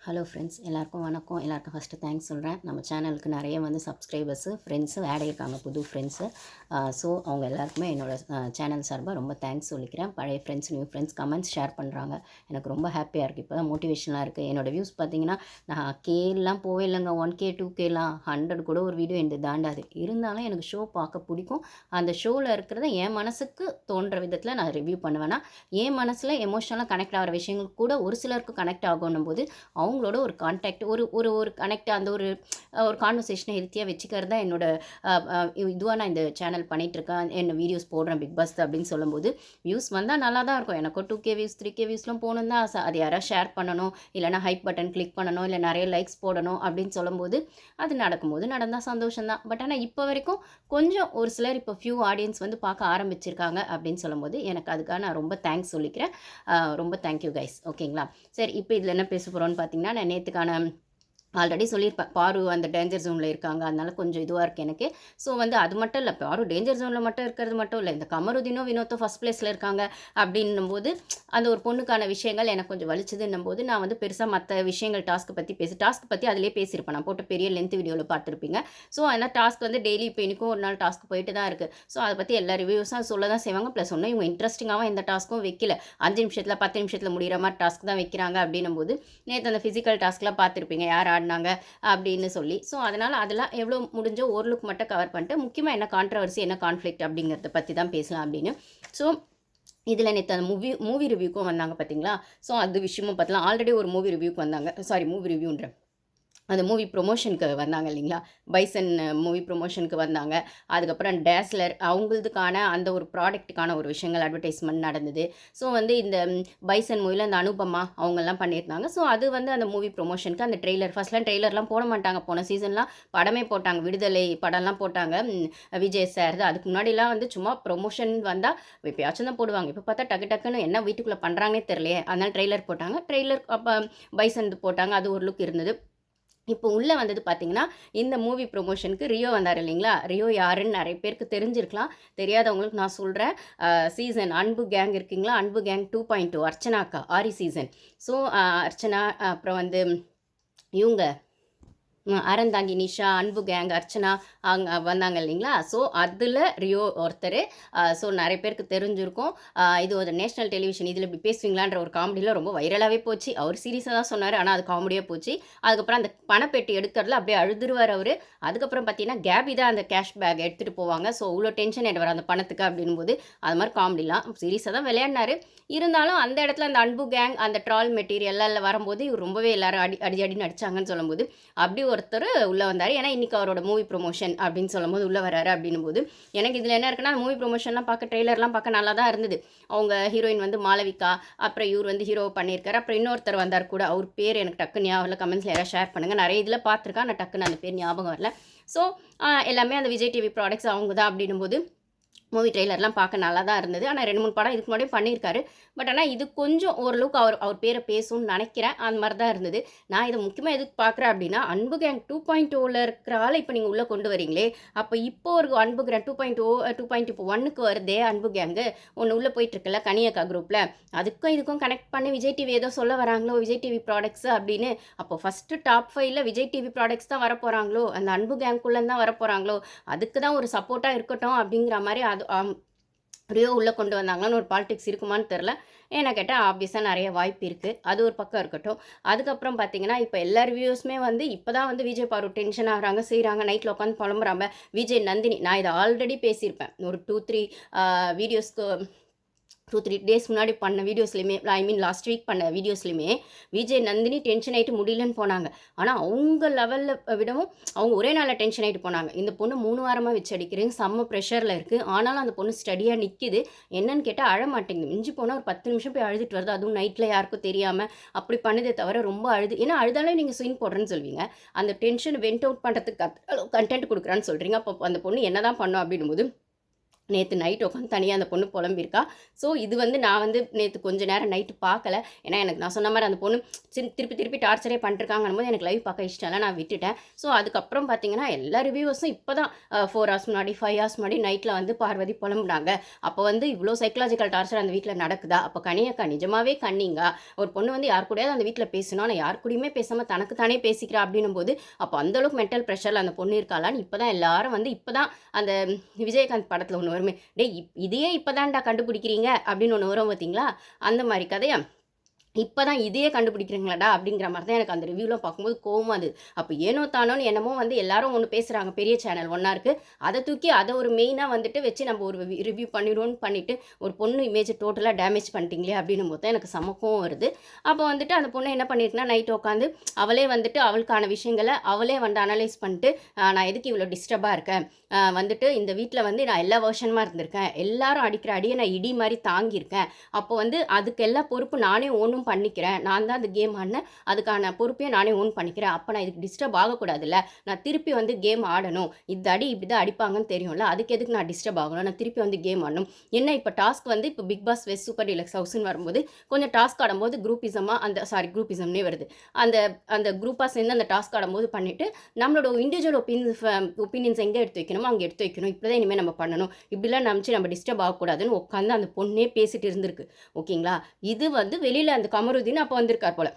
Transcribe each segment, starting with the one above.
Hello friends, எல்லாருக்கும் வணக்கம். எல்லாருக்கும் ஃபஸ்ட்டு தேங்க்ஸ் சொல்கிறேன். நம்ம சேனலுக்கு நிறைய சப்ஸ்கிரைபர்ஸு, ஃப்ரெண்ட்ஸு ஆட் ஆகியிருக்காங்க, புது ஃப்ரெண்ட்ஸு. ஸோ அவங்க எல்லாருக்குமே என்னோடய சேனல் சார்பாக ரொம்ப தேங்க்ஸ் சொல்லிக்கிறேன். பழைய friends, new friends comments share பண்ணுறாங்க. எனக்கு ரொம்ப ஹாப்பியாக இருக்குது. இப்போ தான் மோட்டிவேஷனாக இருக்குது. என்னோடய வியூஸ் பார்த்தீங்கன்னா, நான் கேலாம் போவே இல்லைங்க. 1K 2Kலாம் 100 கூட ஒரு வீடியோ எனக்கு தாண்டாது. இருந்தாலும் எனக்கு ஷோ பார்க்க பிடிக்கும். அந்த ஷோவில் இருக்கிறத என் மனசுக்கு தோன்ற விதத்தில் நான் ரிவ்யூ பண்ணுவேன்னா, என் மனசில் எமோஷனலாக கனெக்ட் ஆகிற விஷயங்கள் கூட ஒரு சிலருக்கு கனெக்ட் ஆகணும் போது அவங்களோட ஒரு கான்டாக்ட் ஒரு ஒரு ஒரு கனெக்ட் அந்த ஒரு ஒரு கான்வர்சேஷனை ஹெல்த்தியாக வச்சுக்கிறது தான் என்னோட இதுவாக நான் இந்த சேனல் பண்ணிகிட்ருக்கேன். என்ன வீடியோஸ் போடுறேன் பிக் பாஸ் அப்படின்னு சொல்லும்போது வியூஸ் வந்தால் நல்லா தான் இருக்கும். எனக்கும் 2K வியூஸ் 3K வியூஸ்லாம் போகணும் தான் ஆசை. அது யாராவது ஷேர் பண்ணணும், இல்லைனா ஹைப் பட்டன் கிளிக் பண்ணணும், இல்லை நிறைய லைக்ஸ் போடணும் அப்படின்னு சொல்லும்போது அது நடக்கும்போது நடந்தால் சந்தோஷம்தான். பட் ஆனால் இப்போ வரைக்கும் கொஞ்சம் ஒரு சிலர் இப்போ ஃபியூ ஆடியன்ஸ் பார்க்க ஆரம்பிச்சிருக்காங்க அப்படின்னு சொல்லும்போது எனக்கு அதுக்காக நான் ரொம்ப தேங்க்ஸ் சொல்லிக்கிறேன். ரொம்ப தேங்க்யூ கைஸ். ஓகேங்களா? சரி, இப்போ இதில் என்ன பேச போகிறோன்னு பார்த்தீங்கன்னா, நான் நேற்றுக்கான ஆல்ரெடி சொல்லியிருப்பேன். பாரு அந்த டேஞ்சர் ஜோனில் இருக்காங்க. அதனால கொஞ்சம் இதுவாக இருக்குது எனக்கு. ஸோ அது மட்டும் இல்லை, பாரு டேஞ்சர் ஜோனில் மட்டும் இருக்கிறது மட்டும் இல்லை, இந்த கமருதீனோ வினோத்தோ ஃபஸ்ட் பிளேஸில் இருக்காங்க அப்படின்னும்போது அந்த ஒரு பொண்ணுக்கான விஷயங்கள் எனக்கு கொஞ்சம் வலிச்சதுன்னும்போது நான் பெருசாக மற்ற விஷயங்கள் டாஸ்க்கு பற்றி அதிலே பேசியிருப்பேன். நான் போட்ட பெரிய லென்த் வீடியோவில் பார்த்துருப்பீங்க. ஸோ அதனால் டாஸ்க் டெய்லி இப்போ எனக்கும் ஒரு நாள் டாஸ்க் போயிட்டு தான் இருக்குது. ஸோ அதை பற்றி எல்லா ரிவ்யூஸும் சொல்ல தான் செய்வாங்க. ப்ளஸ் ஒன்றும் இவங்க இன்ட்ரெஸ்டிங்காகவும் எந்த டாஸ்க்கும் வைக்கல. 5 நிமிஷத்தில் 10 நிமிஷத்தில் முடிகிற மாதிரி டாஸ்க் தான் வைக்கிறாங்க அப்படின்னும்போது நேற்று அந்த ஃபிசிக்கல் டாஸ்க்லாம் பார்த்துருப்பீங்க, யார் ஆடினாங்க அப்படின்னு சொல்லி. ஸோ அதனால் அதெல்லாம் எவ்வளோ முடிஞ்சோ ஓரளவுக்கு மட்டும் கவர் பண்ணிட்டு, முக்கியமாக என்ன கான்ட்ரவர்சி, என்ன கான்ஃப்ளிக்ட் அப்படிங்கிறத பற்றி தான் பேசலாம் அப்படின்னு. ஸோ இதில் நேற்று அந்த மூவி ரிவ்யூக்கும் வந்தாங்க பார்த்தீங்களா? ஸோ அது விஷயமும் பார்த்தலாம். ஆல்ரெடி ஒரு மூவி ரிவ்யூக்கு வந்தாங்க. சாரி, மூவி ரிவ்யூன்ற அந்த மூவி ப்ரொமோஷனுக்கு வந்தாங்க இல்லைங்களா? பைசன் மூவி ப்ரொமோஷனுக்கு வந்தாங்க. அதுக்கப்புறம் டேஸ்லர் அவங்களுதுக்கான அந்த ஒரு ப்ராடக்ட்டுக்கான ஒரு விஷயங்கள் அட்வர்டைஸ்மெண்ட் நடந்தது. ஸோ இந்த பைசன் மூவியில் அந்த அனுபமா அவங்கெல்லாம் பண்ணியிருந்தாங்க. ஸோ அது அந்த மூவி ப்ரொமோஷனுக்கு அந்த ட்ரெய்லர் ஃபஸ்ட்லாம் ட்ரெய்லர்லாம் போட மாட்டாங்க. போன சீசன்லாம் படமே போட்டாங்க. விடுதலை படம்லாம் போட்டாங்க. விஜய் சார் அதுக்கு முன்னாடிலாம் சும்மா ப்ரொமோஷன் வந்தால் எப்பயாச்சும் தான் போடுவாங்க. இப்போ பார்த்தா டக்கு டக்குன்னு என்ன வீட்டுக்குள்ளே பண்ணுறாங்கன்னே தெரியலையே. அதனால் ட்ரெய்லர் போட்டாங்க. ட்ரெய்லர் அப்போ பைசன் போட்டாங்க. அது ஒரு லுக் இருந்தது. இப்போ உள்ளே வந்தது பார்த்தீங்கன்னா, இந்த மூவி ப்ரொமோஷனுக்கு ரியோ வந்தார் இல்லைங்களா? ரியோ யாருன்னு நிறைய பேருக்கு தெரிஞ்சிருக்கலாம். தெரியாதவங்களுக்கு நான் சொல்கிறேன். சீசன் அன்பு கேங் இருக்குங்களா? அன்பு கேங் 2.2 அர்ச்சனாக்கா ஆரி சீசன். ஸோ அர்ச்சனா, அப்புறம் இவங்க அறந்தாங்கி நிஷா, அன்பு கேங், அர்ச்சனா அங்கே வந்தாங்க இல்லைங்களா? ஸோ அதில் ரியோ ஒருத்தர். ஸோ நிறைய பேருக்கு தெரிஞ்சிருக்கும். இது ஒரு நேஷ்னல் டெலிவிஷன், இதில் இப்படி பேசுவீங்களான்ற ஒரு காமெடியில் ரொம்ப வைரலாகவே போச்சு. அவர் சீரியஸாக தான் சொன்னார், ஆனால் அது காமெடியாக போச்சு. அதுக்கப்புறம் அந்த பணப்பெட்டி எடுக்கிறதுல அப்படியே அழுதுருவார் அவர். அதுக்கப்புறம் பார்த்தீங்கன்னா கேபி தான் அந்த கேஷ் பேக் எடுத்துகிட்டு போவாங்க. ஸோ இவ்வளோ டென்ஷன் எடுவார் அந்த பணத்துக்கு அப்படின்போது அது மாதிரி காமெடிலாம் சீரியஸாக தான் விளையாடினார். இருந்தாலும் அந்த இடத்துல அந்த அன்பு கேங் அந்த ட்ரால் மெட்டீரியல்லாம் வரும்போது இவர் ரொம்பவே எல்லாரும் அடின்னு அடிச்சாங்கன்னு சொல்லும்போது அப்படி ஒருத்தர் உள்ளே வந்தார். ஏன்னா இன்றைக்கி அவரோட மூவி ப்ரொமோஷன் அப்படின்னு சொல்லும்போது உள்ளே வராரு அப்படின்னும் போது எனக்கு இதில் என்ன இருக்குன்னா, மூவி ப்ரொமோஷன்லாம் பார்க்க ட்ரெய்லர்லாம் பார்க்க நல்லா தான் இருந்தது. அவங்க ஹீரோயின் மாளவிகா, அப்புறம் இவர் ஹீரோ பண்ணியிருக்காரு. அப்புறம் இன்னொருத்தர் வந்தார் கூட, அவர் பேர் எனக்கு டக்கு ஞாபகம் இல்லை. கமெண்ட்ஸில் யாராவது ஷேர் பண்ணுங்கள். நிறைய இதில் பார்த்துருக்கேன், ஆனால் டக்குன்னு அந்த பேர் ஞாபகம் வரல. ஸோ எல்லாமே அந்த விஜய் டிவி ப்ராடக்ட்ஸ் அவங்க தான் அப்படின்னும்போது மூவி ட்ரெய்லர்லாம் பார்க்க நல்லா தான் இருந்தது. ஆனால் 2, 3 படம் இதுக்கு முன்னாடியே பண்ணியிருக்காரு. பட் ஆனால் இது கொஞ்சம் ஓரளவுக்கு அவர் பேரை பேசும்னு நினைக்கிறேன். அந்த மாதிரி தான் இருந்தது. நான் இதை முக்கியமாக எதுக்கு பார்க்குறேன் அப்படின்னா, அன்பு கேங் 2.0ல இருக்கிற ஆளை இப்போ நீங்கள் உள்ளே கொண்டு வரீங்களே, அப்போ இப்போ ஒரு அன்பு கேங் 2.0 2.0 இப்போ 1க்கு வருதே அன்பு கேங்கு ஒன்று உள்ளே போயிட்டுருக்குல்ல கனியக்கா குரூப்பில், அதுக்கும் இதுக்கும் கனெக்ட் பண்ணி விஜய் டிவி ஏதோ சொல்ல வராங்களோ, விஜய் டிவி ப்ராடக்ட்ஸ் அப்படின்னு. அப்போ ஃபஸ்ட்டு டாப் 5ல விஜய் டிவி ப்ராடக்ட்ஸ் தான் வரப்போகிறாங்களோ, அந்த அன்பு கேங்குள்ளேருந்து தான் வரப்போகிறாங்களோ, அதுக்கு தான் ஒரு சப்போர்ட்டாக இருக்கட்டும் அப்படிங்கிற மாதிரி அது ரியோ உள்ளே கொண்டு வந்தாங்களான்னு ஒரு பாலிடிக்ஸ் இருக்குமான்னு தெரில. ஏன்னா கேட்டால் ஆப்வியஸாக நிறைய வாய்ப்பு இருக்குது. அது ஒரு பக்கம் இருக்கட்டும். அதுக்கப்புறம் பார்த்தீங்கன்னா, இப்போ எல்லா ரிவ்யூஸுமே இப்போ தான் விஜய் பாரு டென்ஷன் ஆகுறாங்க, செய்கிறாங்க, நைட்டில் உட்காந்து புலம்புறாங்க. விஜய் நந்தினி, நான் இதை ஆல்ரெடி பேசியிருப்பேன். ஒரு 2, 3 வீடியோஸ்க்கு 2, 3 டேஸ் முன்னாடி பண்ண வீடியோஸ்லையுமே, லாஸ்ட் வீக் பண்ண வீடியோஸ்லையுமே விஜய் நந்தினி டென்ஷன் ஆகிட்டு முடியலன்னு போனாங்க. ஆனால் அவங்க லெவலில் விடவும் அவங்க ஒரே நாளில் டென்ஷன் ஆகிட்டு போனாங்க. இந்த பொண்ணு 3 வாரமாக வச்சு அடிக்கிறேன், செம்ம ப்ரெஷரில் இருக்குது. ஆனாலும் அந்த பொண்ணு ஸ்டடியாக நிற்கிது. என்னன்னு கேட்டால் அழ மாட்டேங்குது. மிஞ்சி போனால் ஒரு 10 நிமிஷம் போய் அழுதுட்டு வருது. அதுவும் நைட்டில் யாருக்கும் தெரியாமல் அப்படி பண்ணுதே தவிர ரொம்ப அழுது. ஏன்னா அழுதாலே நீங்கள் சீன் போடுறேன்னு சொல்வீங்க. அந்த டென்ஷன் வெண்ட் அவுட் பண்ணுறதுக்கு கண்டென்ட் கொடுக்குறான்னு சொல்கிறீங்க. அப்போ அந்த பொண்ணு என்ன தான் பண்ணும் அப்படின்னும்போது நேற்று நைட் உட்காந்து தனியாக அந்த பொண்ணு புலம்பியிருக்கா. ஸோ இது வந்து நான் வந்து நேற்று கொஞ்சம் நேரம் நைட்டு பார்க்கல. ஏன்னா எனக்கு நான் சொன்ன மாதிரி அந்த பொண்ணு திருப்பி திருப்பி டார்ச்சரே பண்ணிருக்காங்கன்னும் எனக்கு லைவ் பார்க்க இஷ்டம் இல்லை, நான் விட்டுட்டேன். ஸோ அதுக்கப்புறம் பார்த்தீங்கன்னா எல்லா ரிவ்யூவர்ஸும் இப்போ தான் 4 ஹவர்ஸ் முன்னாடி 5 ஹவர்ஸ் முன்னாடி நைட்டில் வந்து பார்வதி புலம்புனாங்க. அப்போ வந்து இவ்வளோ சைக்கலாஜிக்கல் டார்ச்சர் அந்த வீட்டில் நடக்குதா? அப்போ கனியக்கா நிஜமாவே கண்ணிங்க. ஒரு பொண்ணு வந்து யார் கூடயாவது அந்த வீட்டில் பேசணும், ஆனால் யார் கூடயுமே பேசாமல் தனக்கு தானே பேசிக்கிறா அப்படின்னும் போது அப்போ அந்தளவுக்கு மென்டல் ப்ரெஷரில் அந்த பொண்ணு இருக்காளான்னு இப்போ தான் எல்லாரும் வந்து இப்போ தான் அந்த விஜயகாந்த் படத்தில் ஒன்று வருமே, டேய் இதையே இப்போதான்டா கண்டுபிடிக்கிறீங்க அப்படின்னு ஒன்று வரும் பார்த்தீங்களா, அந்த மாதிரி கதையா இப்போ தான் இதையே கண்டுபிடிக்கிறீங்களாடா அப்படிங்கிற மாதிரி தான் எனக்கு அந்த ரிவ்யூலாம் பார்க்கும்போது கோவமாக அது. அப்போ ஏனோ தானோன்னு என்னமோ வந்து எல்லாரும் ஒன்று பேசுகிறாங்க, பெரிய சேனல் ஒன்றா இருக்குது, அதை தூக்கி அதை ஒரு மெயினாக வந்துட்டு வச்சு நம்ம ஒரு ரிவ்யூ பண்ணிடுவோன்னு பண்ணிவிட்டு ஒரு பொண்ணு இமேஜை டோட்டலாக டேமேஜ் பண்ணிட்டீங்களே அப்படின்னும் போது தான் எனக்கு சமக்கம் வருது. அப்போ வந்துட்டு அந்த பொண்ணு என்ன பண்ணியிருக்குன்னா நைட் உட்காந்து அவளே வந்துட்டு அவளுக்கான விஷயங்களை அவளே வந்து அனலைஸ் பண்ணிட்டு நான் எதுக்கு இவ்வளோ டிஸ்டர்பாக இருக்கேன், வந்துட்டு இந்த வீட்டில் வந்து நான் எல்லா வருஷமாக இருந்திருக்கேன், எல்லாரும் அடிக்கிற அடியை நான் இடி மாதிரி தாங்கியிருக்கேன், அப்போ வந்து அதுக்கு எல்லா பொறுப்பு நானே ஓனும் பண்ணிக்கிறேன், நான் தான் அந்த கேம் ஆடினேன், அதுக்கான பொறுப்பையும் நானே ஓன் பண்ணிக்கிறேன், அப்போ நான் இதுக்கு டிஸ்டர்ப் ஆகக்கூடாதுல்ல, நான் திருப்பி வந்து கேம் ஆடணும், இந்த அடி இப்படி தான் அடிப்பாங்கன்னு தெரியும்ல, அதுக்கு எதுக்கு நான் டிஸ்டர்ப் ஆகணும், நான் திருப்பி வந்து கேம் ஆடணும். என்ன இப்போ டாஸ்க் வந்து இப்போ Bigg Boss west super deluxe ஹவுஸ்ன்னு வரும்போது கொஞ்சம் டாஸ்க் ஆடும்போது குரூப்பிசமாக குரூப்பிசம்னே வருது, அந்த அந்த குரூப்பாக சேர்ந்து அந்த டாஸ்க் ஆடும்போது பண்ணிவிட்டு நம்மளோட இண்டிவிஜுவல் ஒப்பீனியன்ஸ் எங்கே எடுத்து வைக்கணுமோ அங்கே எடுத்து வைக்கணும், இப்படி தான் இனிமேல் நம்ம பண்ணணும், இப்படிலாம் நினச்சி நம்ம டிஸ்டர்ப் ஆகக்கூடாதுன்னு உட்காந்து அந்த பொண்ணே பேசிட்டு இருந்திருக்கு. ஓகேங்களா, இது வந்து வெளியில் அந்த கமருதீன் அப்போ வந்திருக்கார் போல,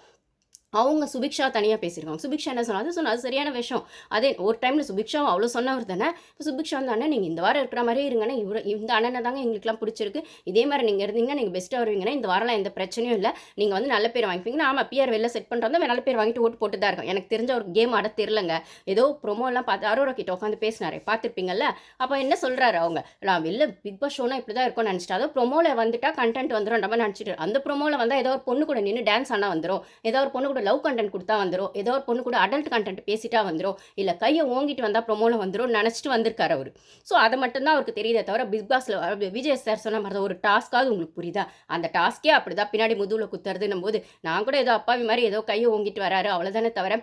அவங்க சுபிக்ஷா தனியாக பேசியிருக்காங்க. சுபிக்ஷா என்ன சொன்னா அது சரியான விஷயம். அதே ஒரு டைமில் சுபிக்ஷாவும் அவ்வளோ சொன்னவர் தானே. இப்போ சுபிக்ஷா வந்து அண்ணன் நீங்கள் இந்த வாரம் இருக்கிற மாதிரியே இருங்கன்னா இந்த அண்ணனை தாங்க எங்களுக்குலாம் பிடிச்சிருக்கு, இதே மாதிரி நீங்கள் இருந்தீங்கன்னா நீங்கள் பெஸ்ட்டாக வருவீங்கன்னா இந்த வாரம்லாம் எந்த பிரச்சனையும் இல்லை, நீங்கள் வந்து நல்ல பேர் வாங்கிப்பீங்கன்னா ஆமாம் பிஆர் வெளில செட் பண்ணுறோம் நல்ல பேர் வாங்கிட்டு ஓட்டு போட்டு தான் இருக்கோம். எனக்கு தெரிஞ்ச ஒரு கேம் ஆட தெரிலங்க, ஏதோ ப்ரொமோலாம் பார்த்து அரோரா கிட்ட உட்காந்து பேசினாரே பார்த்துருப்பீங்கல்ல. அப்போ என்ன சொல்கிறாரு அவங்க, நான் வெளில பிக் பாஸ் ஷோனா இப்படி தான் இருக்கும்னு நினச்சிட்டு, அதோ ப்ரொமோவில் வந்துட்டா கண்டென்ட் வந்துடும் நம்ம நினச்சிட்டு, அந்த ப்ரொமோவில் வந்தால் ஏதோ ஒரு பொண்ணு கூட நின்று டான்ஸ் ஆனால் வந்துடும், ஏதோ ஒரு பொண்ணு கூட லவ் கண்டென்ட் கொடுத்தா வந்துடும், ஏதோ ஒரு பொண்ணு கூட அடல்ட் கண்டென்ட் பேசிட்டா வந்துடும், இல்லை கையை ஓங்கிட்டு வந்தால் ப்ரொமோல வந்துடும் நினச்சிட்டு வந்திருக்காரு அவர். ஸோ அதை மட்டும்தான் அவருக்கு தெரியுதே தவிர பிக் பாஸில் விஜய் சார் சொன்ன மாதிரி ஒரு டாஸ்க்காவது உங்களுக்கு புரியுதா, அந்த டாஸ்க்கே அப்படி தான் பின்னாடி முதுகில் குத்துறதுன்னும் போது நான் கூட ஏதோ அப்பாவி மாதிரி ஏதோ கையை ஓங்கிட்டு வராரு அவ்வளோதானே தவிர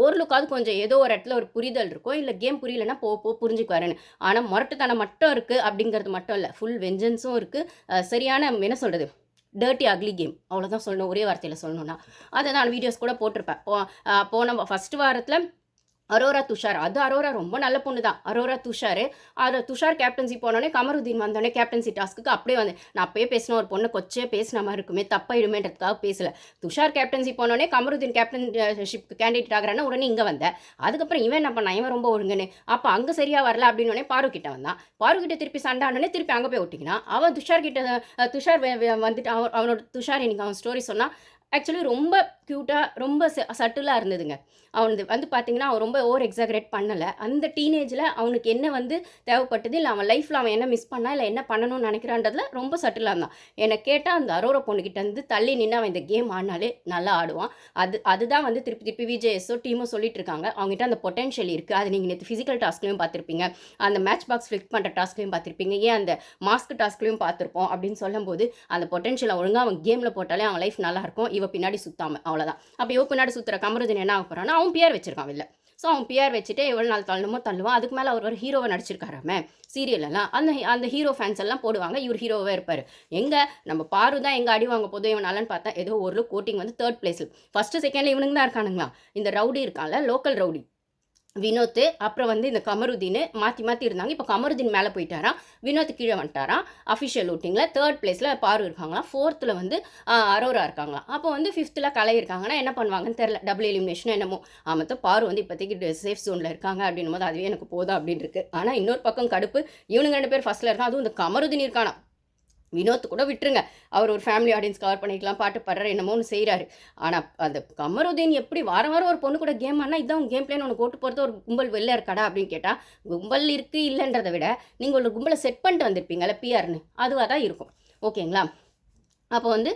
ஓரளவுக்காவது கொஞ்சம் ஏதோ ஒரு இடத்துல ஒரு புரிதல் இருக்கும், இல்லை கேம் புரியலன்னா போ புரிஞ்சுக்குவாருன்னு. ஆனால் முரட்டுத்தனம் மட்டும் இருக்குது அப்படிங்கிறது மட்டும் இல்லை, ஃபுல் வெஞ்சன்ஸும் இருக்குது, சரியான என்ன சொல்கிறது டர்ட்டி அக்லி கேம், அவ்வளோதான் சொல்லணும், ஒரே வார்த்தையில் சொல்லணும்னா. அதை நான் வீடியோஸ் கூட போட்டிருப்பேன். போன ஃபஸ்ட்டு வாரத்தில் அரோரா துஷார், அது அரோரா ரொம்ப நல்ல பொண்ணு தான், அரோரா துஷார் கேப்டன்சி போனோடனே கமருதீன் வந்தோடனே கேப்டன்சி டாஸ்க்கு அப்படியே வந்து நான் அப்பயே பேசின ஒரு பொண்ணு கொச்சே பேசின மாதிரி இருக்குமே தப்பாயிடுமேன்றதுக்காக பேசலை. துஷார் கேப்டன்சி போனோடனே கமருதீன் கேப்டன்ஷிப் கேண்டிடேட் ஆகிறான்னா உடனே இங்கே வந்தேன். அதுக்கப்புறம் இவன் என்ன பண்ணான், இவன் ரொம்ப ஒழுங்குன்னு, அப்போ அங்கே சரியாக வரல அப்படின்னோடனே பாரு கிட்ட வந்தான், பாரு கிட்ட திருப்பி சண்டானோடனே திருப்பி அங்கே போய் ஒட்டிக்கினா. அவன் துஷார் வந்துட்டு அவனோட துஷார் இன்னைக்கு அவன் ஸ்டோரி சொன்னால் ஆக்சுவலி ரொம்ப க்யூட்டாக ரொம்ப சட்டிலாக இருந்ததுங்க. அவனுக்கு வந்து பார்த்தீங்கன்னா அவன் ரொம்ப ஓவர் எக்ஸாகரேட் பண்ணலை. அந்த டீனேஜில் அவனுக்கு என்ன வந்து தேவைப்பட்டது, இல்லை அவன் லைஃப்பில் அவன் என்ன மிஸ் பண்ணா, இல்லை என்ன பண்ணணும்னு நினைக்கிறான்றதுல ரொம்ப சட்டிலாக இருந்தான். என்னை கேட்டால் அந்த அரோரா பொண்ணுக்கிட்ட வந்து தள்ளி நின்று அவன் இந்த கேம் ஆடினாலே நல்லா ஆடுவான். அதுதான் வந்து திருப்பி விஜேஎஸோ டீமோ சொல்லிட்டு இருக்காங்க, அவங்ககிட்ட அந்த பொட்டென்ஷியல் இருக்குது. அது நீங்கள் நேற்று ஃபிசிக்கல் டாஸ்க்லையும் பார்த்துருப்பீங்க, அந்த மேட்ச் பாக்ஸ் ஃபிளிக் பண்ணுற டாஸ்க்லையும் பார்த்துருப்பீங்க, ஏன் அந்த மாஸ்க் டாஸ்க்லையும் பார்த்துருப்போம் அப்படின்னு சொல்லும்போது அந்த பொட்டென்ஷியலை ஒழுங்காக அவன் கேமில் போட்டாலே அவன் லைஃப் நல்லாயிருக்கும். இவ பின்னாடி சுத்தாமல் அவ்வளோதான். அப்போ இவ பின்னாடி சுற்றுற கமருதீன் என்ன ஆக போகிறான்னா அவன் பிஆர் வச்சிருக்கான் இல்லை. ஸோ அவன் பிஆர் வச்சுட்டு எவ்வளோ நாள் தள்ளுவான். அதுக்கு மேலே அவர் ஒரு ஹீரோவை நடிச்சிருக்காராமே சீரியலெல்லாம், அந்த ஹீரோ ஃபேன்ஸ் எல்லாம் போடுவாங்க, இவர் ஹீரோவாக இருப்பார். எங்கே நம்ம பாரு தான் எங்கே அடி வாங்க போதும் இவனாலன்னு பார்த்தா ஏதோ ஒரு கோட்டிங் வந்து 3rd பிளேஸில், ஃபஸ்ட்டு செகண்டில் இவனுங்க தான் இருக்கானுங்களா. இந்த ரவுடி இருக்கான்ல லோக்கல் ரவுடி வினோத், அப்புறம் வந்து இந்த கமருதீன் மாற்றி இருந்தாங்க. இப்போ கமருதீன் மேலே போயிட்டாராம், வினோத் கீழே வந்துட்டாராம் அஃபிஷியல் ஓட்டிங்கில். 3rd பிளேஸில் பாரு இருக்காங்களாம், 4th வந்து அரோரா இருக்காங்களாம். அப்போ வந்து 5th கலை இருக்காங்கன்னா என்ன பண்ணுவாங்கன்னு தெரில, டபுள் எலிமினேஷன் என்னமோ. ஆமாம் பாரு வந்து இப்போதைக்கு சேஃப் ஜோனில் இருக்காங்க அப்படின்னும் போது அதுவே எனக்கு போதும் அப்படின்னு இருக்கு. ஆனால் இன்னொரு பக்கம் கடுப்பு, இவனுங்க 2 பேர் ஃபஸ்ட்டில் இருக்கான், அதுவும் இந்த கமருதீன் இருக்கானா. வினோத் கூட விட்டுருங்க, அவர் ஒரு ஃபேமிலி ஆடியன்ஸ் கவர் பண்ணிக்கலாம், பாட்டு பாடுறாரு என்னமோன்னு செய்கிறாரு. ஆனால் அந்த கமருதீன் எப்படி வாரம் ஒரு பொண்ணு கூட கேம் ஆனால் இதான் கேம் பிளேன்னு ஒன்று போட்டு போகிறது ஒரு கும்பல் வெளில இருக்காடா அப்படின்னு கேட்டால், கும்பல் இருக்குது இல்லைன்றதை விட நீங்கள் ஒரு கும்பலை செட் பண்ணிட்டு வந்திருப்பீங்கள்ல பிஆர்னு, அதுவாக தான் இருக்கும். ஓகேங்களா. அப்போ வந்து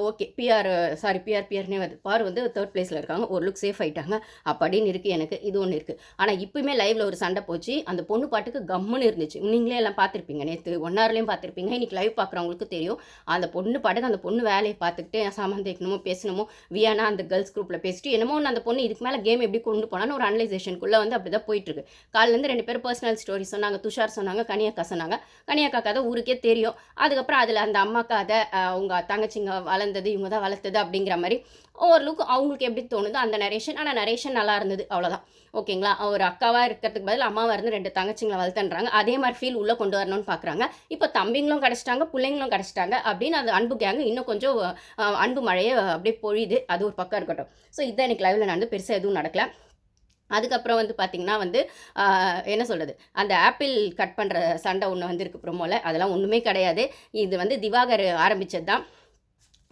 ஓகே பிஆர்னே வருது. பாரு வந்து 3 பிளேஸில் இருக்காங்க. ஒரு லுக் சேஃப் ஆயிட்டாங்க. அப்படின்னு இருக்குது எனக்கு. இது ஒண்ணு இருக்கு. ஆனா இப்பயுமே லைவ்ல ஒரு சண்டை போச்சு. அந்த பொண்ணு பாட்டுக்கு கம்முன்னு இருந்துச்சு. நீங்களே எல்லாம் பார்த்துருப்பீங்க. நேத்து 1 ஹவர்லயும் பார்த்துருப்பீங்க. இன்னைக்கு லைவ் பார்க்குறவங்களுக்கு தெரியும். அந்த பொண்ணு பாட்டுக்கு அந்த பொண்ணு வேலைய பார்த்துக்கிட்டு சாமான் தேய்க்கணுமோ, பேசணுமோ, வியானா அந்த கேர்ள்ஸ் குரூப்ல பேசிட்டு என்னமோ ஒண்ணு அந்த பொண்ணு இதுக்கு மேல கேம் எப்படி கொண்டு போலான்னு ஒரு அனலைசேஷனுக்குள்ள வந்து அப்படிதான் போயிட்டுருக்கு. காலையிலேருந்து 2 பேரும் பர்சனல் ஸ்டோரி சொன்னாங்க. துஷார் சொன்னாங்க, கனியக்கா சொன்னாங்க. கனியக்கா கதை ஊருக்கே தெரியும். அதுக்கப்புறம் அதில அந்த அம்மா கதை, அவங்க தங்கச்சிங்க வளர்ந்தது, இவங்க தான் வளர்த்தது அப்படிங்கிற மாரி ஓரளவுக்கு அவங்களுக்கு எப்படி தோணுதோ அந்த நரேஷன். ஆனா நரேஷன் நல்லா இருந்தது. அவ்வளோதான். ஓகேங்களா? ஒரு அக்காவா இருக்கிறதுக்கு பதிலா அம்மாவா இருந்து 2 தங்கச்சிங்கள வளர்த்தன்றாங்க. அதே மாரி ஃபீல் உள்ள கொண்டு வரணும்னு பார்க்குறாங்க. இப்போ தம்பிங்களும் கிடைச்சிட்டாங்க, புள்ளைங்களும் கிடைச்சிட்டாங்க அப்படின்னு அந்த அன்பு கேங் இன்னும் கொஞ்சம் அன்பு மழைய அப்படியே பொழியுது. அது ஒரு பக்கம் இருக்கட்டும். ஸோ இதான் இன்னைக்கு லைவ்ல நடந்து பெருசா எதுவும் நடக்கல. அதுக்கப்புறம் வந்து பார்த்தீங்கன்னா வந்து என்ன சொல்றது? அந்த ஆப்பிள் கட் பண்ற சண்டை ஒண்ணு வந்திருக்கு ப்ரோமோல. அதெல்லாம் ஒண்ணுமே கிடையாது. இது வந்து திவாகர் ஆரம்பிச்சது தான்.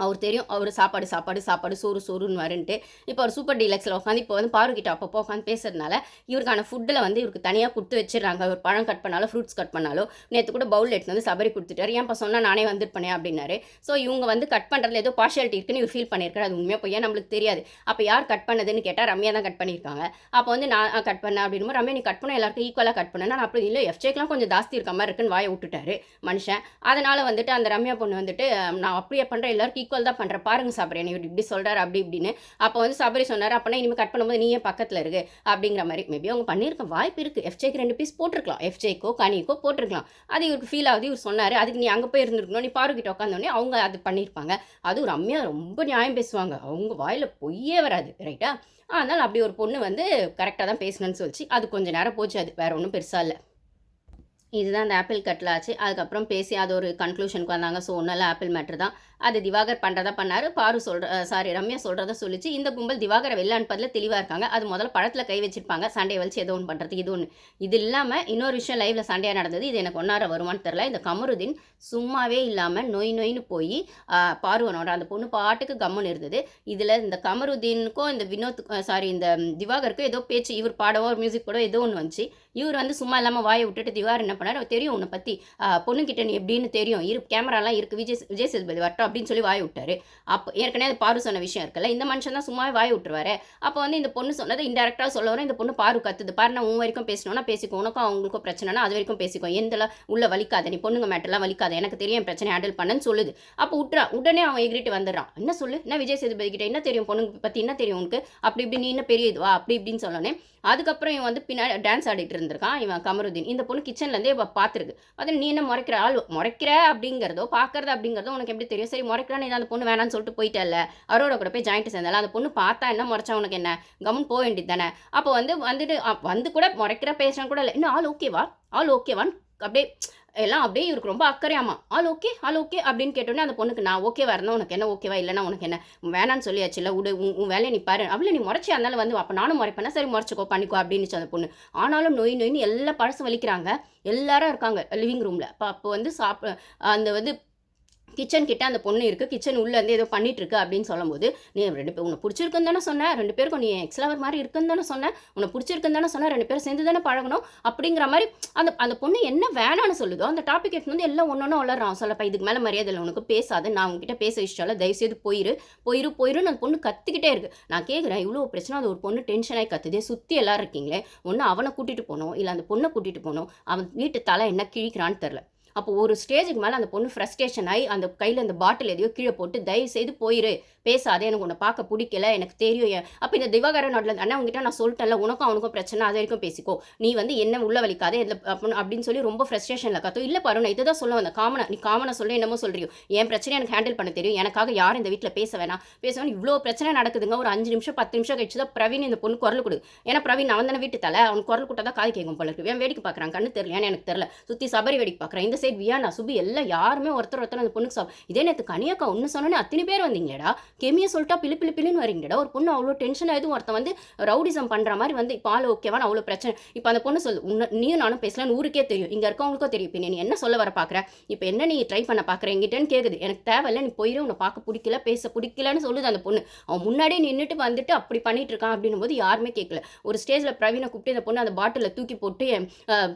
அவர் தெரியும். அவரு சாப்பாடு, சோறுன்னு வருன்ட்டு. இப்போ அவர் சூப்பர் டீலக்ஸ்ல உட்காந்து இப்போ வந்து பாருகிட்ட அப்பப்போ உட்காந்து பேசுறதுனால, இவருக்கான ஃபுட்டில வந்து இவருக்கு தனியா குடுத்து வச்சுர்றாங்க. ஒரு பழம் கட் பண்ணாலோ, ஃப்ரூட்ஸ் கட் பண்ணாலோ, நேத்து கூட பவுல் எடுத்துட்டு வந்து சபரி குடுத்துட்டாரு. ஏன்பா சொன்னா நானே வந்திருப்பனே அப்டின்னாரு. ஸோ இவங்க வந்து கட் பண்றதுல ஏதோ பார்ஷியாலிட்டி இருக்குன்னு இவர் ஃபீல் பண்ணியிருக்காரு. அது உண்மையா பொய்யா நம்மளுக்கு தெரியாது. அப்ப யார் கட் பண்ணதுன்னு கேட்டா, ரம்யா தான் கட் பண்ணியிருக்காங்க. அப்போ வந்து நான் கட் பண்ணேன் அப்டின்னும்போது, ரம்யா நீ கட் பண்ண எல்லாருக்கும் ஈக்குவலா கட் பண்ணேன்னா, நான் அப்படி இல்ல எஃப்ஜேக்குலாம் கொஞ்சம் ஜாஸ்தி இருக்க மாரி இருக்குன்னு வாய விட்டுட்டாரு மனுஷன். அதனால வந்துட்டு அந்த ரம்யா பொண்ணு வந்துட்டு, நான் அப்படியே பண்றேன் எல்லாருக்கும் ஈக்குவல் தான் பண்றேன். பாருங்க சபரி இவர் இப்படி சொல்றாரு அப்படி இப்படின்னு. அப்போ வந்து சபரி சொன்னாரு, அப்பனா இனிமே கட் பண்ணும்போது நீ ஏன் பக்கத்துல இருக்கு அப்படிங்கிற மாதிரி. மேபி அவங்க பண்ணியிருக்க வாய்ப்பு இருக்கு. எஃப்ஜேக்கு 2 பீஸ் போட்டிருக்கலாம். எஃப்ஜேக்கோ கனிக்கோ போட்டிருக்கலாம். அது இவருக்கு ஃபீல் ஆகுது. இவர் சொன்னாரு, அதுக்கு நீ அங்க போய் இருந்திருக்கணும், நீ பாருகிட்ட உட்காந்தோடனே அவங்க அது பண்ணியிருப்பாங்க. அதுவும் ரம்யா ரொம்ப நியாயம் பேசுவாங்க. அவங்க வாயில பொய்யே வராது. ரைட்டா? அதனால அப்படி ஒரு பொண்ணு வந்து கரெக்டாக தான் பேசணும்னு சொல்லிச்சு. அது கொஞ்ச நேரம் போச்சு. அது வேற ஒன்றும் பெருசா இல்லை. இதுதான் அந்த ஆப்பிள் கட்ல ஆச்சு. அதுக்கப்புறம் பேசி அது ஒரு கன்க்ளூஷனுக்கு வந்தாங்க. ஸோ ஒன்றும் இல்லை, ஆப்பிள் மேட்ரு தான். அது திவாகர் பண்ணுறதா பண்ணாரு. பாரு ரம்யா சொல்கிறத சொல்லிச்சு. இந்த கும்பல் திவாகரை வெளில அனுப்பதில் தெளிவாக இருக்காங்க. அது முதல்ல பழத்தில் கை வச்சிருப்பாங்க. சண்டே வலிச்சு ஏதோ ஒன்று பண்ணுறது இது ஒன்று. இது இல்லாமல் இன்னொரு விஷயம் லைவ்ல சண்டையாக நடந்தது. இது எனக்கு ஒன்றார வருமானு தெரில. இந்த கமருதீன் சும்மாவே இல்லாமல் நொய்னு போய் பார்வனோட அந்த பொண்ணு பாட்டுக்கு கம்முன்னு இருந்தது. இதில் இந்த கமருதீனுக்கும் இந்த இந்த திவாகருக்கும் ஏதோ பேச்சு, இவர் பாடவோ மியூசிக் போடவோ ஏதோ ஒன்று வந்துச்சு. இவர் வந்து சும்மா இல்லாமல் வாயை விட்டுட்டு திவாகர் என்ன பண்ணார், தெரியும் உன்னை பற்றி, பொண்ணுக்கிட்ட நீ எப்படின்னு தெரியும், கேமராலாம் இருக்குது, விஜய் சேதுபதி வரட்டும் அப்படின்னு சொல்லி வாய் விட்டாரு. அப்போ ஏற்கனவே அது பாரு சொன்ன விஷயம் இருக்குல்ல, இந்த மனுஷன் தான் சும்மாவே வாய் விட்டுருவாரு. அப்போ வந்து இந்த பொண்ணு சொன்னதை இன்டெரக்டாக சொல்ல வரும். இந்த பொண்ணு பாரு கத்துது, பாரு நான் உன் வரைக்கும் பேசணும்னா பேசிக்கோ, உனக்கும் அவங்களுக்கும் பிரச்சனைனா அது வரைக்கும் பேசிக்கோ, எந்தெல்லாம் உள்ள வலிக்காத, நீ பொண்ணுங்க மேட்டர்லாம் வலிக்காத, எனக்கு தெரியும் என் பிரச்சனை ஹேண்டில் பண்ணன்னு சொல்லுது. அப்போ உடனே அவன் எகிரிட்டு வந்துடுறான். என்ன சொல்லு, என்ன விஜய் சேதுபதி கிட்ட என்ன தெரியும், பொண்ணுங்க பற்றி என்ன தெரியும் உனக்கு, அப்படி இப்படி நீ என்ன பெரிய இதுவா அப்படி இப்படின்னு சொல்லனே. அதுக்கப்புறம் இவன் வந்து பின்னாடி டான்ஸ் ஆடிட்டு இருந்திருக்கான் இவன் கமருதீன். இந்த பொண்ணு கிச்சன்லேருந்தே பார்த்துருக்கு. அது நீ என்ன முறைக்கிற அப்படிங்கிறதோ பார்க்கறது அப்படிங்கிறதோ உனக்கு எப்படி தெரியும், சரி முறைக்கிறான்னு இதை அந்த பொண்ணு வேணான்னு சொல்லிட்டு போயிட்டல, அரோட கூட போய் ஜாயிண்ட் சேர்ந்தால அந்த பொண்ணு பார்த்தா என்ன முறைச்சா உனக்கு என்ன, கம்முன்னு போக வேண்டியது தானே. அப்போ வந்து கூட முறைக்கிற பேசுறான் கூட இல்லை, இன்னும் ஆள் ஓகேவான்னு அப்படியே எல்லாம் அப்படியே இவருக்கு ரொம்ப அக்கறையாமா. ஆள் ஓகே அப்படின்னு கேட்டோன்னே அந்த பொண்ணுக்கு நான் ஓகேவா இருந்தால் உனக்கு என்ன, ஓகேவா இல்லைன்னா உனக்கு என்ன, வேணான்னு சொல்லியாச்சு இல்லை, உன் வேலையை நீ பாரு, அவளை நீ முறைச்சி அதனால வந்து அப்போ நானும் முறைப்பேன்னா சரி முறைச்சிக்கோ பண்ணிக்கோ அப்படின்னுச்சு அந்த பொண்ணு. ஆனாலும் நொய்னு எல்லா பழசும் வலிக்கிறாங்க. எல்லாரும் இருக்காங்க லிவிங் ரூமில். அப்போ வந்து அந்த வந்து கிச்சன் கிட்ட அந்த பொண்ணு இருக்குது, கிச்சன் உள்ளேருந்து ஏதோ பண்ணிகிட்ருக்கு அப்படின்னு சொல்லும்போது, நீ 2 பேர் உன்னை பிடிச்சிருக்குன்னு தானே சொன்னேன், 2 பேருக்கும் நீ எக்ஸ்லவர் மாதிரி இருக்குன்னு தானே சொன்னேன், உன்னை பிடிச்சிருக்குன்னு தானே சொன்னேன், 2 பேரும் சேர்ந்து தானே பழகணும் அப்படிங்கிற மாதிரி அந்த பொண்ணு என்ன வேணான்னு சொல்லுதோ அந்த டாபிக் எடுத்து வந்து எல்லாம் ஒன்று வளர்றான். சொல்லப்பா இதுக்கு மேலே மரியாதை இல்லை உனக்கு, பேசாது, நான் உங்ககிட்ட பேச இஷ்டம் தயவுசெய்து போயிடுன்னு அந்த பொண்ணு கத்திக்கிட்டே இருக்குது. நான் கேட்குறேன் இவ்வளோ பிரச்சனை, அது ஒரு பொண்ணு டென்ஷன் ஆகி கத்துதே, சுற்றி எல்லாரும் இருக்கீங்களே, ஒன்று அவனை கூட்டிகிட்டு போகணும் இல்லை அந்த பொண்ணை கூட்டிகிட்டு போகணும், அவன் வீட்டு தலை என்ன கிழிக்கிறான்னு தெரில. அப்போ ஒரு ஸ்டேஜுக்கு மேலே அந்த பொண்ணு ஃப்ரஸ்ட்ரேஷன் ஆகி அந்த கையில் அந்த பாட்டில் எதையோ கீழே போட்டு தயவு செய்து போயிரு, பேசாதே, எனக்கு உன்னை பார்க்க பிடிக்கல, எனக்கு தெரியும். அப்போ இந்த திவாகரன் நோட்டில் அண்ணா உங்ககிட்ட நான் சொல்லிட்டேன்ல, உனக்கும் அவனுக்கும் பிரச்சனை, அது வரைக்கும் பேசிக்கோ, நீ வந்து என்ன உள்ள வலிக்காதே அப்படின்னு சொல்லி ரொம்ப ஃப்ரஸ்ட்ரேஷனில் கத்தோ. இல்லை பாரு நான் இதை தான் சொல்ல வந்தேன், நீ காமனாக சொல்ல என்னமோ சொல்றியோ, என் பிரச்சனை எனக்கு ஹேண்டில் பண்ண தெரியும், எனக்காக யாரும் இந்த வீட்டில் பேச வேணாம் இவ்வளோ பிரச்சனை நடக்குதுங்க. ஒரு 5 நிமிஷம் 10 நிமிஷம் கழிச்சு தான் பிரவீன் இந்த பொண்ணு குரல் கொடு. ஏன்னா பிரவீன் அவன் தானே வீட்டு தலை, அவன் குரல் கூட்ட தான் காது கேட்கும் போல இருக்கு. ஏன் வேடிக்கை பார்க்குறான், கண்ணு தெரியலையான்னு எனக்கு தெரியல, சுற்றி சபரி வேடிக்கை பார்க்குறேன், இந்த சைட் வியானா சுபி எல்லாம் யாருமே ஒருத்தர் அந்த பொண்ணுக்கு இதே நேற்று கனியாக்கா ஒன்று சொன்னோன்னே அத்தனை பேர் வந்தீங்களேடா, கெமியை சொல்லிட்டா பிள்ளைன்னு வரீங்கடா. ஒரு பொண்ணு அவ்வளோ டென்ஷன் ஆயிடுது, ஒருத்தன் வந்து ரவுடிசம் பண்ணுற மாதிரி வந்து இப்போ ஆள் ஓகேவான்னு அவ்வளோ பிரச்சனை. இப்போ அந்த பொண்ணு சொல்லு, நீயும் நானும் பேசலான்னு ஊருக்கே தெரியும், இங்கே இருக்கவங்களுக்கும் தெரியும். இப்போ நீ என்ன சொல்ல வர பார்க்குற, இப்போ என்ன நீ ட்ரை பண்ண பார்க்குற எங்கிட்டன்னு கேட்குது. எனக்கு தேவையில்லை, நீ போயிரு, உன்னை பார்க்க பிடிக்கல, பேச பிடிக்கலன்னு சொல்லுது அந்த பொண்ணு. அவன் முன்னாடியே நின்றுட்டு வந்துட்டு அப்படி பண்ணிட்டு இருக்கான் அப்படின்னும் போது யாருமே கேட்கல. ஒரு ஸ்டேஜில் பிரவீனை கூப்பிட்டு அந்த பொண்ணு அந்த பாட்டிலில் தூக்கி போட்டு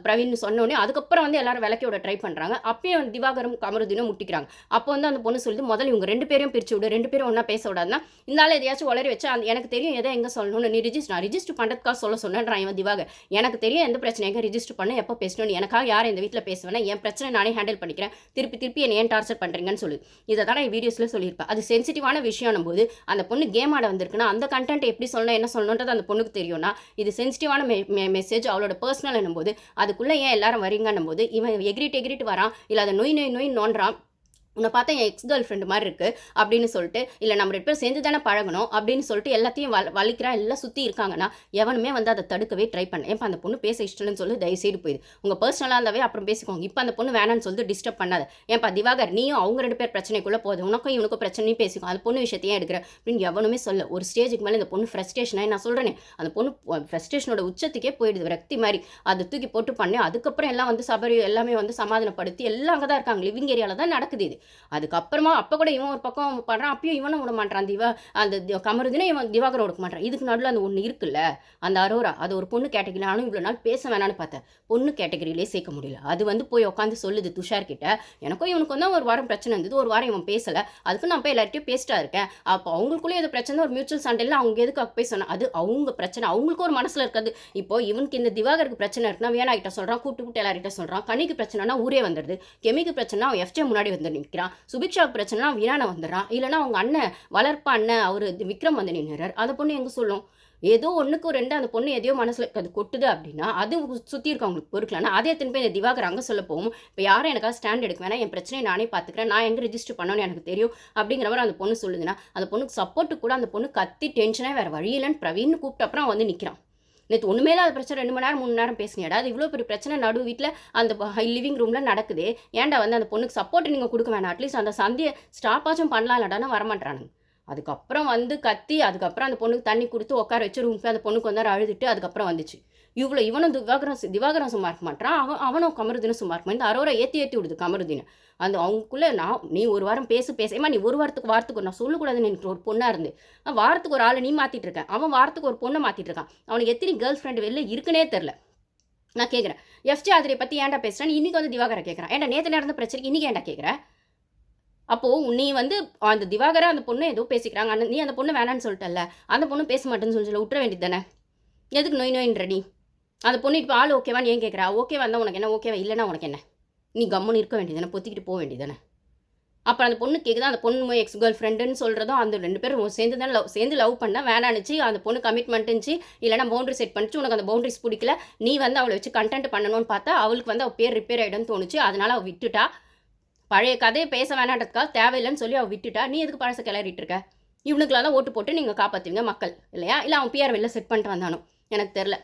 பிரவீன் சொன்னோடனே அதுக்கப்புறம் வந்து எல்லாரும் விளக்கியோட ட்ரை பண்ணுறாங்க. அப்பயும் திவாகரும் கமருதீனும் முட்டிக்கிறாங்க. அப்போ வந்து அந்த பொண்ணு சொல்லுது, முதல்ல இவங்க 2 பேரையும் பிரிச்சு விடு, 2 பேரும் ஒன்றா பேச விடாதுன்னா இந்த ஆள் எதையாச்சும் உளறி வச்சா எனக்கு தெரியும் எதை எங்கே சொல்லணும்னு, நீ நான் ரிஜிஸ்டர் பண்ணுறதுக்காக சொன்னேன்றான் இவன் திவாகர். எனக்கு தெரியும் எந்த பிரச்சனை எங்கே ரிஜிஸ்டர் பண்ண எப்போ பேசணும்னு, எனக்காக யாரும் இந்த வீட்டில் பேசுவேன்னா என் பிரச்சனை நானே ஹேண்டில் பண்ணிக்கிறேன், திருப்பி என்னை ஏன் டார்ச்சர் பண்ணுறீங்கன்னு சொல்லி இதை தான் நான் வீடியோஸில் சொல்லியிருப்பேன். அது சென்சிட்டிவான விஷயம் போது அந்த பொண்ணு கேம் ஆட வந்திருக்குன்னா அந்த கண்டென்ட் எப்படி சொல்லணும் என்ன சொல்லணுன்றது அந்த பொண்ணுக்கு தெரியும்னா, இது சென்சிட்டிவான மெசேஜ் அவளோட பர்சனல் என்னும்போது அதுக்குள்ளே ஏன் எல்லாரும் வரீங்கன்னும் போது இவன் எகிரிட்டு வரான், இல்லை அதை நோய் நோன்றான். உன்னை பார்த்தா என் எக்ஸ் கேர்ள் ஃப்ரெண்டு மாதிரி இருக்குது அப்படின்னு சொல்லிட்டு, இல்லை நம்ம 2 பேரும் சேர்ந்து தானே பழகணும் அப்படின்னு சொல்லிட்டு எல்லாத்தையும் வலிக்கிறான். எல்லாம் சுற்றி இருக்காங்கன்னா எவனுமே வந்து அதை தடுக்கவே ட்ரை பண்ண. ஏன்ப்பா அந்த பொண்ணு பேச இஷ்டம்னு சொல்லி தயவுசெய்து போயிடுது. உங்கள் பர்சனலாக இருந்தாவே அப்புறம் பேசிக்கோங்க. இப்போ அந்த பொண்ணு வேணான்னு சொல்லிட்டு டிஸ்டர்ப் பண்ணாத. ஏன்ப்பா திவாகர், நீயும் அவங்க 2 பேர் பிரச்சனைக்குள்ளே போகுது, உனக்கும் இவனுக்கும் பிரச்சனையும் பேசிக்கும், அந்த பொண்ணு விஷயத்தையும் எடுக்கிற அப்படின்னு எவனுமே சொல்ல. ஒரு ஸ்டேஜுக்கு மேலே இந்த பொண்ணு ஃப்ரஸ்ட்ரேஷனாக நான் சொல்கிறேனே, அந்த பொண்ணு ஃப்ரஸ்ட்ரேஷனோட உச்சத்துக்கே போயிடுது, விரக்தி மாதிரி. அதை தூக்கி போட்டு பண்ணி அதுக்கப்புறம் எல்லாம் வந்து சபரி எல்லாமே வந்து சமாதானப்படுத்தி எல்லாம் அங்கே தான் இருக்காங்க, லிவிங் ஏரியாவில் தான் நடக்குது இது. அதுக்கப்புறமா அப்போ கூட இவன் ஒரு பக்கம் பண்ணுறான், அப்பயும் இவனும் விட மாட்டான். அந்த கமருதினே இவன் திவாகரை விட மாட்டான். இதுக்கு நடுவில் அந்த ஒன்று இருக்குல்ல, அந்த அரோரா, அது ஒரு பொண்ணு கேட்டகிரி. நானும் இவ்வளோ நாள் பேச வேணான்னு பார்த்தேன், பொண்ணு கேட்டகிரியிலே சேர்க்க முடியல. அது வந்து போய் உட்காந்து சொல்லுது துஷார் கிட்ட, எனக்கும் இவனுக்கும் தான் ஒரு வாரம் பிரச்சனை இருந்தது, ஒரு வாரம் இவன் பேசலை, அதுக்கு நான் போய் எல்லார்ட்டையும் பேசிட்டா இருக்கேன். அப்போ அவங்களுக்குள்ளேயே எது பிரச்சனை, ஒரு மியூச்சுவல் சண்டையில் அவங்க எதுக்கு போய் சொன்னேன், அது அவங்க பிரச்சனை, அவங்களுக்கு ஒரு மனசில் இருக்காது. இப்போ இவனுக்கு இந்த திவாகருக்கு பிரச்சனை இருக்குன்னா வேணா கிட்ட சொல்கிறான், கூட்டு எல்லார்கிட்ட சொல்கிறான். கனிக்கு பிரச்சனைனா ஊரே வந்துடுது, கெமிக்கு பிரச்சனை அவன் எஃப்ஜே முன்னாடி வந்து நிற்கிறான், சுபிக்ஷாவுக்கு பிரச்சனைனா வீணான வந்துடுறான், இல்லைனா அவங்க அண்ணன் வளர்ப்ப அண்ணன் அவர் விக்ரம் வந்து நின்றார். அந்த பொண்ணு எங்கே சொல்லும், ஏதோ ஒன்றுக்கு 2 அந்த பொண்ணு எதையோ மனசில் அது கொட்டுது அப்படின்னா அது சுற்றி இருக்கவங்களுக்கு பொறுக்கலன்னா அதே திருப்பி இந்த திவாகர் அங்கே சொல்ல போகும். இப்போ யாரும் எனக்காக ஸ்டாண்ட் எடுக்க வேணாம், என் பிரச்சனையை நானே பார்த்துக்கிறேன், நான் எங்கே ரிஜிஸ்டர் பண்ணணும்னு எனக்கு தெரியும் அப்படிங்கிற மாதிரி அந்த பொண்ணு சொல்லுதுன்னா, அந்த பொண்ணுக்கு சப்போர்ட்டு கூட அந்த பொண்ணு கத்தி டென்ஷனாக வேறு வழியிலன்னு பிரவீன் கூப்பிட்ட அப்புறம் வந்து நிற்கிறான். நேற்று ஒன்றுமேல அது பிரச்சனை 2 மணி நேரம் 3 நேரம் பேசினியாடா, அது இவ்வளோ பெரிய பிரச்சனை நடு வீட்டில் அந்த லிவிங் ரூமில் நடக்குது, ஏன்டா வந்து அந்த பொண்ணுக்கு சப்போர்ட் நீங்கள் கொடுக்க வேணாம், அட்லீஸ்ட் அந்த சந்தையை ஸ்டாப்பாச்சும் பண்ணலாம் இல்லடானா வரமாட்டானுங்க. அதுக்கப்புறம் வந்து கத்தி, அதுக்கப்புறம் அந்த பொண்ணுக்கு தண்ணி கொடுத்து உட்கார வச்சு ரூமுக்கு அந்த பொண்ணுக்கு வந்து அழுதுட்டு அதுக்கப்புறம் வந்துச்சு. இவ்வளோ இவனும் திவாகரம் சும்மா இருக்க மாட்டான், அவனும் கமருதீனும் சும்மா இருக்க மாட்டான். இந்த அரோரா ஏற்றி விடுது கமருதீனை. அந்த அவங்களுக்குள்ளே நீ ஒரு வாரம் பேசேமா, நீ ஒரு வாரத்துக்கு நான் சொல்லக்கூடாதுன்னு எனக்கு ஒரு பொண்ணாக இருந்து வாரத்துக்கு ஒரு ஆளை நீ மாற்றிட்டு இருக்கேன், அவன் வாரத்துக்கு ஒரு பொண்ணை மாற்றிட்டு இருக்கான். அவனுக்கு எத்தனை கேர்ள் ஃப்ரெண்டு வெளில இருக்குன்னே தெரில. நான் கேட்குறேன், எஃப்ஜே ஆதிரை பற்றி ஏன்டா பேசுகிறேன், இன்றைக்கி வந்து திவாகரை கேட்குறேன், ஏன்டா நேற்று நடந்த பிரச்சனைக்கு இன்றைக்கி ஏன்டா கேட்குறேன். அப்போது நீ வந்து அந்த திவாகரை அந்த பொண்ணு ஏதோ பேசிக்கிறாங்க, நீ அந்த பொண்ணு வேணான்னு சொல்லிட்டல, அந்த பொண்ணு பேச மாட்டேன்னு சொல்லி விட்டுற வேண்டியது தானே, எதுக்கு நோயின்ற நீ. அந்த பொண்ணு இப்போ ஆள் ஓகேவான்னு ஏன் கேட்குறா, ஓகேவா இருந்தால் உனக்கு என்ன, ஓகேவா இல்லைன்னா உனக்கு என்ன, நீ கம்முன்னு இருக்க வேண்டியது தானே, பொத்திக்கிட்டு போக வேண்டியது தானே. அப்புறம் அந்த பொண்ணு கேட்குது, அந்த பொண்ணு எக்ஸ் கேர்ள் ஃப்ரெண்டுன்னு சொல்கிறதும் அந்த 2 பேரும் சேர்ந்து லவ் பண்ண வேணானுச்சு, அந்த பொண்ணு கமிட்மெண்ட் இருந்துச்சு, இல்லைனா பவுண்டரி செட் பண்ணிச்சு, உனக்கு அந்த பவுண்டரிஸ் பிடிக்கல, நீ வந்து அவளை வச்சு கண்டென்ட் பண்ணணும்னு பார்த்தா அவளுக்கு வந்து அவள் பேர் ரிப்பேர் ஆகிடும்னு தோணுச்சு, அதனால் அவள் விட்டுட்டா. பழைய கதையை பேச வேணான்றதுக்காக தேவையில்லைன்னு சொல்லி அவள் விட்டுட்டா. நீ எதுக்கு பழசை கிளறிட்டு இருக்க, இவனுக்குலாம் தான் ஓட்டு போட்டு நீங்கள் காப்பாற்றுவீங்க மக்கள் இல்லையா, இல்லை அவன் பிஆர் வெளில செட் பண்ணிட்டு வந்தானோ எனக்கு தெரில.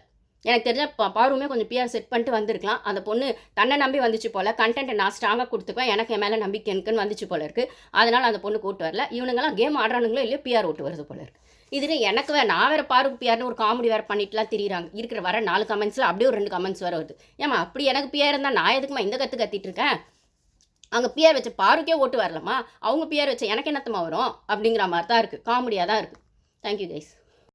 எனக்கு தெரிஞ்ச பாருமே கொஞ்சம் பிஆர் செட் பண்ணிட்டு வந்திருக்கலாம். அந்த பொண்ணு தன்னை நம்பி வந்துச்சு போல், கண்டென்ட்டை நான் ஸ்ட்ராங்காக கொடுத்துப்பேன், எனக்கு என் மேலே நம்பிக்கை எனக்குன்னு வந்துச்சு போல இருக்குது, அதனால் அந்த பொண்ணு கூட்டு வரல. இவனுங்கெல்லாம் கேம் ஆடுறானுங்களோ இல்லையோ பிஆர் ஓட்டு வருது போல இருக்குது. இதில் எனக்கு நான் வேறு பாருக்கு பிஆர்னு ஒரு காமெடி வேறு பண்ணிட்டுலாம் திரியிறாங்க. இருக்கிற வர 4 கமெண்ட்ஸில் அப்படியே ஒரு 2 கமெண்ட்ஸ் வேறு வருது. ஏமா அப்படி எனக்கு பிஆர் இருந்தால் நான் எதுக்குமா இந்த கத்திட்டு இருக்கேன், அங்கே பிஆர் வச்ச பாருக்கே ஓட்டு வரலாமா, அவங்க பிஆர் வச்ச எனக்கு என்னத்தமா வரும் அப்படிங்கிற மாதிரி தான் இருக்குது, காமெடியாக தான் இருக்குது. Thank you guys.